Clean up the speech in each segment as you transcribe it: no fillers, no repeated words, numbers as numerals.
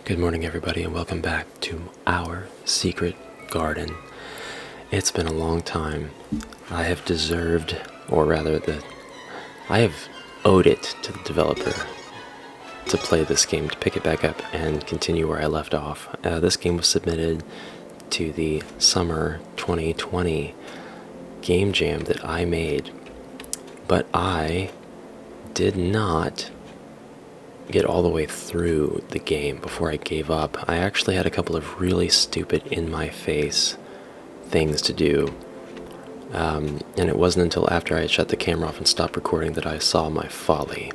Good morning, everybody, and welcome back to our secret garden. It's been a long time. I have deserved, or rather, I have owed it to the developer to play this game, to pick it back up and continue where I left off. This game was submitted to the summer 2020 game jam that I made, but I did not get all the way through the game before I gave up. I actually had a couple of really stupid in-my-face things to do, and it wasn't until after I had shut the camera off and stopped recording that I saw my folly.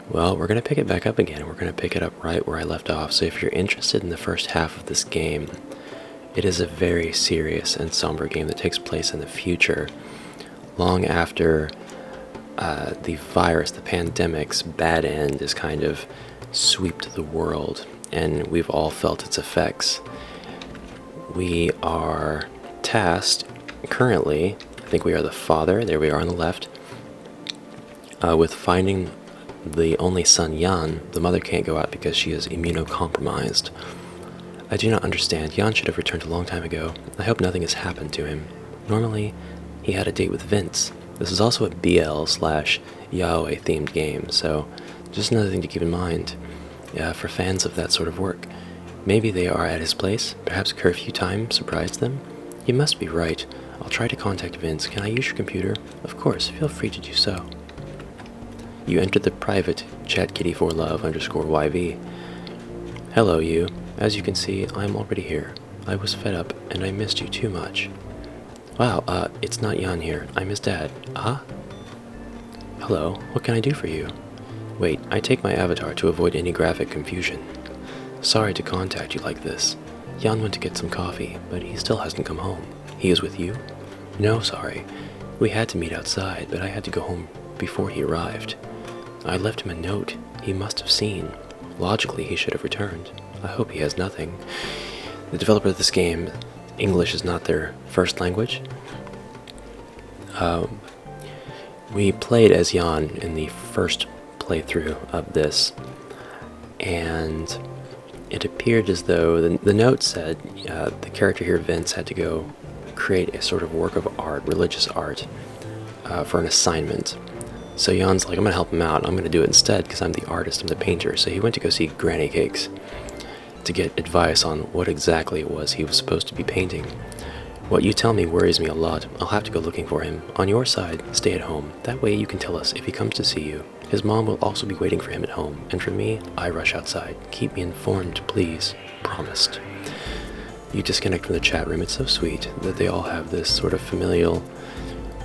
Well, we're going to pick it back up again. We're going to pick it up right where I left off. So if you're interested in the first half of this game, it is a very serious and somber game that takes place in the future, long after the virus, the pandemic's bad end is kind of swept the world, and we've all felt its effects. We are tasked currently, I think we are the father, there we are on the left, with finding the only son, Jan. The mother can't go out because she is immunocompromised. I do not understand. Jan should have returned a long time ago. I hope nothing has happened to him. Normally, he had a date with Vince. This is also a BL/Yaoi themed game, so just another thing to keep in mind for fans of that sort of work. Maybe they are at his place. Perhaps curfew time surprised them. You must be right. I'll try to contact Vince. Can I use your computer? Of course, feel free to do so. You entered the private chatkitty4love_YV. Hello, you. As you can see, I'm already here. I was fed up, and I missed you too much. Wow, it's not Jan here. I'm his dad. Hello, what can I do for you? Wait, I take my avatar to avoid any graphic confusion. Sorry to contact you like this. Jan went to get some coffee, but he still hasn't come home. He is with you? No, sorry. We had to meet outside, but I had to go home before he arrived. I left him a note. He must have seen. Logically, he should have returned. I hope he has nothing. The developer of this game, English is not their first language. We played as Jan in the first playthrough of this, and it appeared as though the note said the character here, Vince, had to go create a sort of work of art, religious art, for an assignment. So Jan's like, I'm going to help him out. I'm going to do it instead because I'm the artist, I'm the painter. So he went to go see Granny Cakes to get advice on what exactly it was he was supposed to be painting. What you tell me worries me a lot. I'll have to go looking for him. On your side, stay at home. That way you can tell us if he comes to see you. His mom will also be waiting for him at home. And for me, I rush outside. Keep me informed, please. Promised. You disconnect from the chat room. It's so sweet that they all have this sort of familial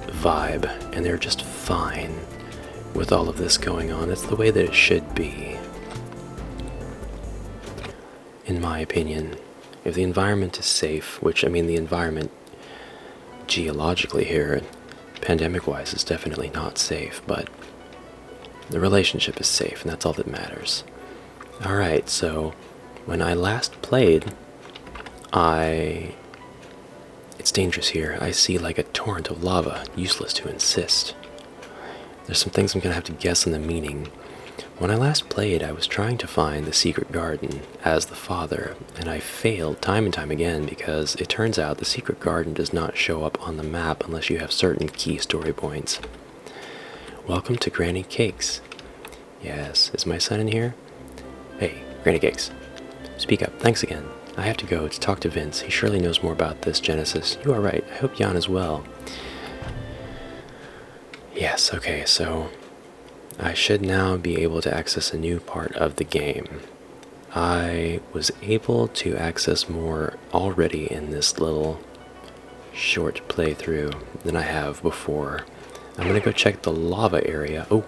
vibe, and they're just fine with all of this going on. It's the way that it should be, in my opinion. If the environment is safe, which, I mean, the environment geologically here, pandemic-wise, is definitely not safe, but the relationship is safe, and that's all that matters. Alright, so when I last played, it's dangerous here. I see like a torrent of lava, useless to insist. There's some things I'm going to have to guess on the meaning. When I last played, I was trying to find the secret garden as the father, and I failed time and time again because it turns out the secret garden does not show up on the map unless you have certain key story points. Welcome to Granny Cakes. Yes, is my son in here? Hey, Granny Cakes. Speak up, thanks again. I have to go to talk to Vince. He surely knows more about this, Genesis. You are right, I hope Jan is well. Yes, okay, so I should now be able to access a new part of the game. I was able to access more already in this little short playthrough than I have before. I'm gonna go check the lava area. Oh,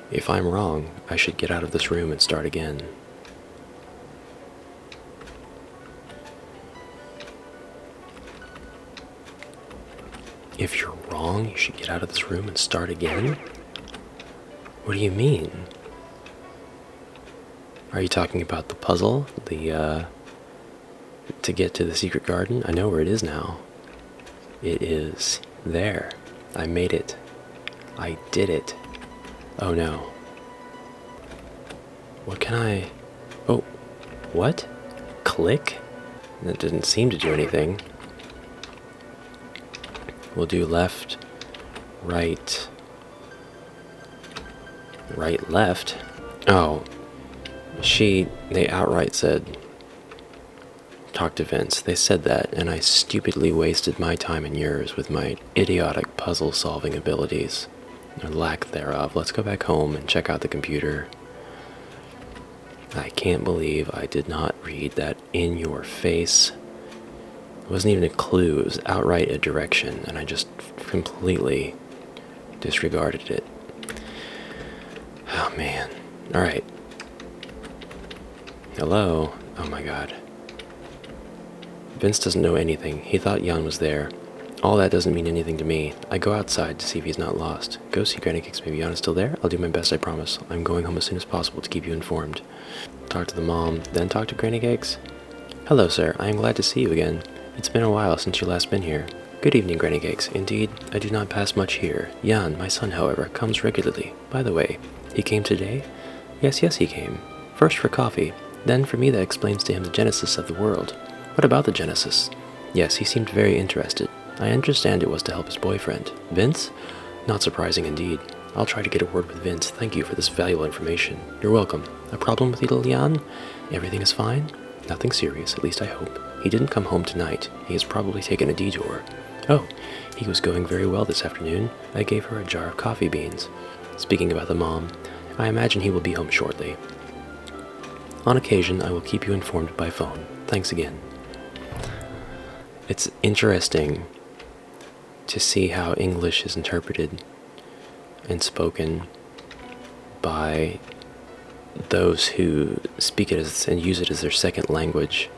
if I'm wrong, I should get out of this room and start again. If you're wrong, you should get out of this room and start again? What do you mean? Are you talking about the puzzle? To get to the secret garden? I know where it is now. It is there. I made it. I did it. Oh no. What can I... Oh. What? Click? That didn't seem to do anything. We'll do left, right, right, left. Oh, they outright said, talk to Vince. They said that, and I stupidly wasted my time and yours with my idiotic puzzle-solving abilities, or lack thereof. Let's go back home and check out the computer. I can't believe I did not read that in your face. It wasn't even a clue, it was outright a direction, and I just completely disregarded it. Oh man. Alright. Hello? Oh my god. Vince doesn't know anything. He thought Jan was there. All that doesn't mean anything to me. I go outside to see if he's not lost. Go see Granny Cakes. Maybe Jan is still there? I'll do my best, I promise. I'm going home as soon as possible to keep you informed. Talk to the mom, then talk to Granny Cakes. Hello, sir. I am glad to see you again. It's been a while since you last been here. Good evening, Granny Cakes. Indeed, I do not pass much here. Jan, my son, however, comes regularly. By the way, he came today? Yes, he came. First for coffee. Then for me that explains to him the genesis of the world. What about the genesis? Yes, he seemed very interested. I understand it was to help his boyfriend. Vince? Not surprising indeed. I'll try to get a word with Vince. Thank you for this valuable information. You're welcome. A problem with little Jan? Everything is fine? Nothing serious, at least I hope. He didn't come home tonight. He has probably taken a detour. Oh, he was going very well this afternoon. I gave her a jar of coffee beans. Speaking about the mom, I imagine he will be home shortly. On occasion, I will keep you informed by phone. Thanks again. It's interesting to see how English is interpreted and spoken by those who speak it as and use it as their second language.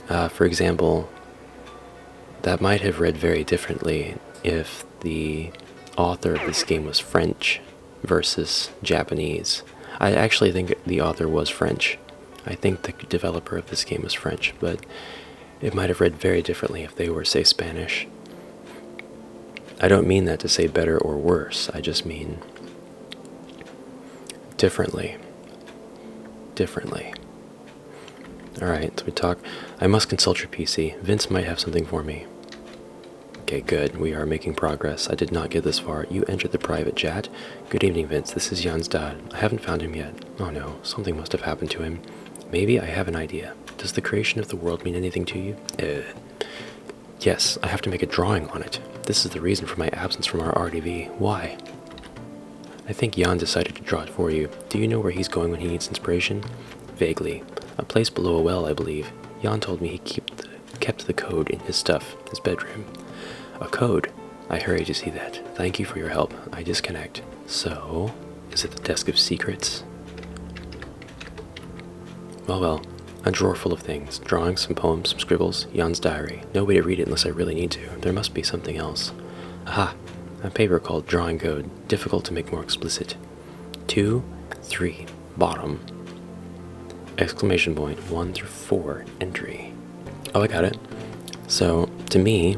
For example, that might have read very differently if the author of this game was French versus Japanese. I actually think the author was French. I think the developer of this game was French, but it might have read very differently if they were, say, Spanish. I don't mean that to say better or worse, I just mean differently. Alright, so we talk. I must consult your PC. Vince might have something for me. Okay, good. We are making progress. I did not get this far. You entered the private chat. Good evening, Vince. This is Jan's dad. I haven't found him yet. Oh no, something must have happened to him. Maybe I have an idea. Does the creation of the world mean anything to you? Yes, I have to make a drawing on it. This is the reason for my absence from our RDV. Why? I think Jan decided to draw it for you. Do you know where he's going when he needs inspiration? Vaguely. A place below a well, I believe. Jan told me he kept the code in his stuff, his bedroom. A code? I hurry to see that. Thank you for your help. I disconnect. So, is it the desk of secrets? Well, a drawer full of things. Drawings, some poems, some scribbles, Jan's diary. No way to read it unless I really need to. There must be something else. Aha! A paper called Drawing Code. Difficult to make more explicit. 2, 3, bottom. Exclamation point, 1 through 4, entry. Oh, I got it. So, to me,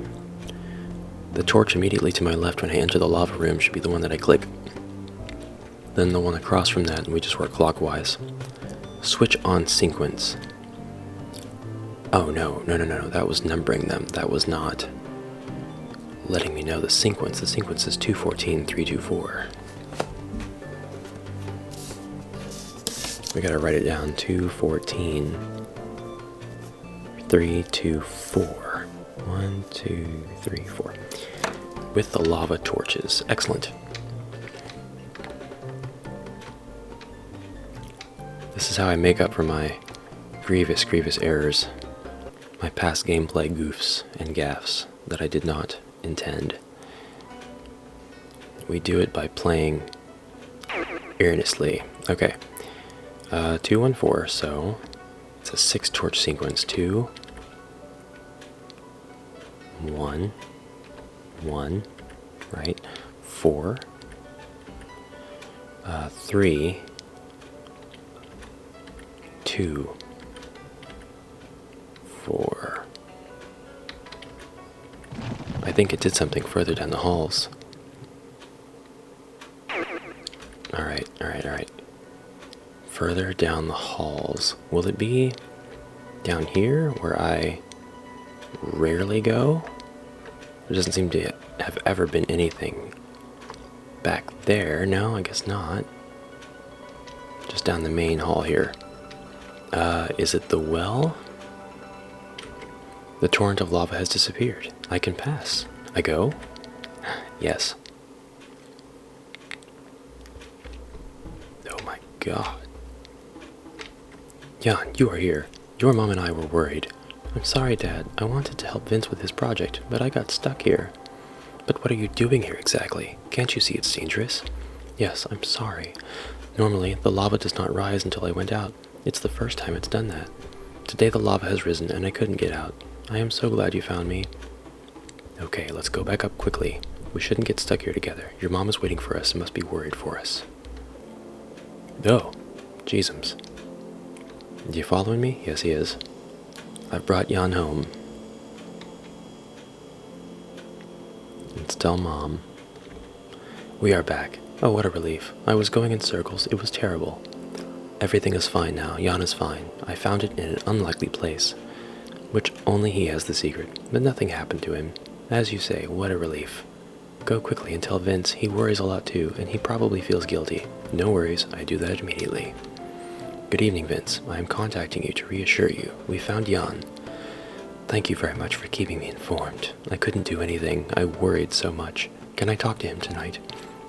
the torch immediately to my left when I enter the lava room should be the one that I click. Then the one across from that, and we just work clockwise. Switch on sequence. Oh no, that was numbering them. That was not letting me know the sequence. The sequence is 214, 324. We gotta write it down. 214, 324. 1, 2, 3, 4. With the lava torches. Excellent. This is how I make up for my grievous errors. My past gameplay goofs and gaffes that I did not intend. We do it by playing earnestly. Okay. 214, so it's a 6 torch sequence. 2, 1, 1, right? 4, 3, 2, 4. I think it did something further down the halls. Alright. Further down the halls. Will it be Down here, where I rarely go? There doesn't seem to have ever been anything back there. No, I guess not. Just down the main hall here. Is it the well? The torrent of lava has disappeared. I can pass. I go? Yes. Oh my god. Jan, you are here. Your mom and I were worried. I'm sorry, Dad. I wanted to help Vince with his project, but I got stuck here. But what are you doing here exactly? Can't you see it's dangerous? Yes, I'm sorry. Normally, the lava does not rise until I went out. It's the first time it's done that. Today the lava has risen and I couldn't get out. I am so glad you found me. Okay, let's go back up quickly. We shouldn't get stuck here together. Your mom is waiting for us and must be worried for us. Oh, Jeezums. You following me? Yes, he is. I've brought Jan home. Let's tell Mom. We are back. Oh, what a relief. I was going in circles. It was terrible. Everything is fine now. Jan is fine. I found it in an unlikely place, which only he has the secret, but nothing happened to him. As you say, what a relief. Go quickly and tell Vince. He worries a lot too, and he probably feels guilty. No worries. I do that immediately. Good evening, Vince. I am contacting you to reassure you. We found Jan. Thank you very much for keeping me informed. I couldn't do anything. I worried so much. Can I talk to him tonight?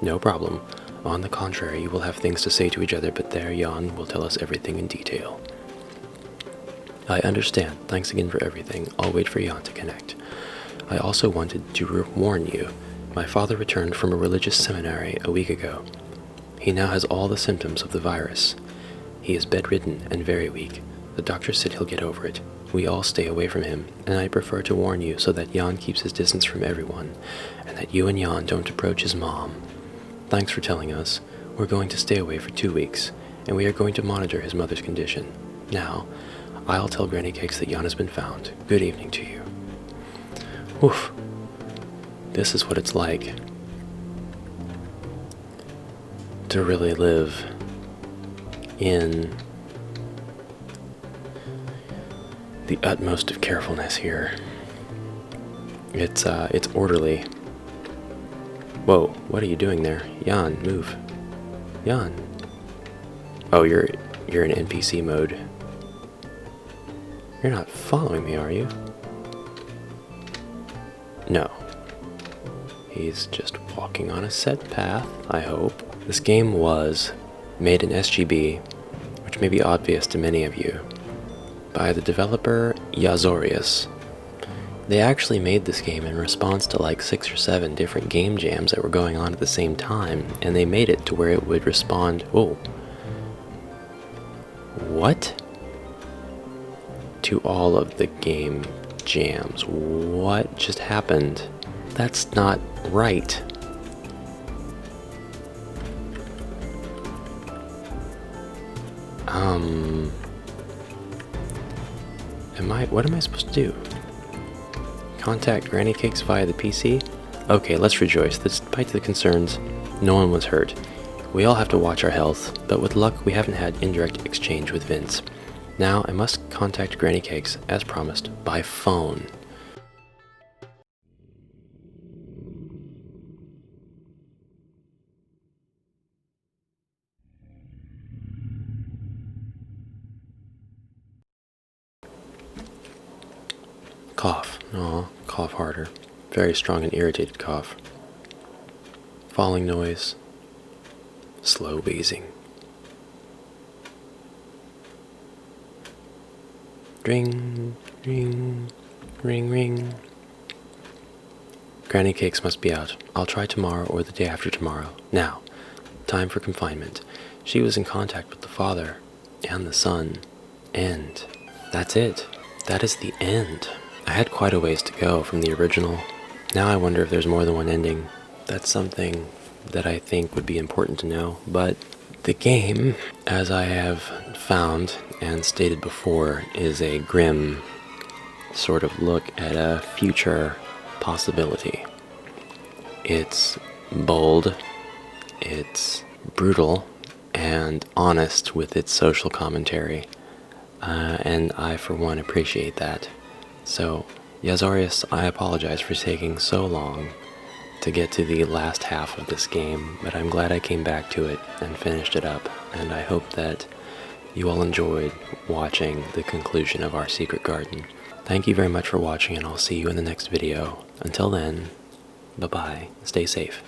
No problem. On the contrary, you will have things to say to each other, but there Jan will tell us everything in detail. I understand. Thanks again for everything. I'll wait for Jan to connect. I also wanted to warn you. My father returned from a religious seminary a week ago. He now has all the symptoms of the virus. He is bedridden and very weak. The doctor said he'll get over it. We all stay away from him, and I prefer to warn you so that Jan keeps his distance from everyone, and that you and Jan don't approach his mom. Thanks for telling us. We're going to stay away for 2 weeks, and we are going to monitor his mother's condition. Now, I'll tell Granny Cakes that Jan has been found. Good evening to you. Oof. This is what it's like to really live in the utmost of carefulness here. It's orderly. Whoa, what are you doing there? Jan, move. Jan. Oh, you're in NPC mode. You're not following me, are you? No. He's just walking on a set path, I hope. This game was made in SGB, which may be obvious to many of you, by the developer Yazorius. They actually made this game in response to like 6 or 7 different game jams that were going on at the same time, and they made it to where it would respond. Oh. What? To all of the game jams. What just happened? That's not right. What am I supposed to do? Contact Granny Cakes via the PC? Okay, let's rejoice. Despite the concerns, no one was hurt. We all have to watch our health, but with luck we haven't had indirect exchange with Vince. Now I must contact Granny Cakes, as promised, by phone. Cough. Aw, cough harder. Very strong and irritated cough. Falling noise. Slow wheezing. Ring, ring, ring, ring. Granny Cakes must be out. I'll try tomorrow or the day after tomorrow. Now, time for confinement. She was in contact with the father and the son. End. That's it. That is the end. I had quite a ways to go from the original. Now I wonder if there's more than one ending. That's something that I think would be important to know. But the game, as I have found and stated before, is a grim sort of look at a future possibility. It's bold, it's brutal, and honest with its social commentary. and I, for one, appreciate that. So, Yazorius, I apologize for taking so long to get to the last half of this game, but I'm glad I came back to it and finished it up, and I hope that you all enjoyed watching the conclusion of our secret garden. Thank you very much for watching, and I'll see you in the next video. Until then, bye-bye. Stay safe.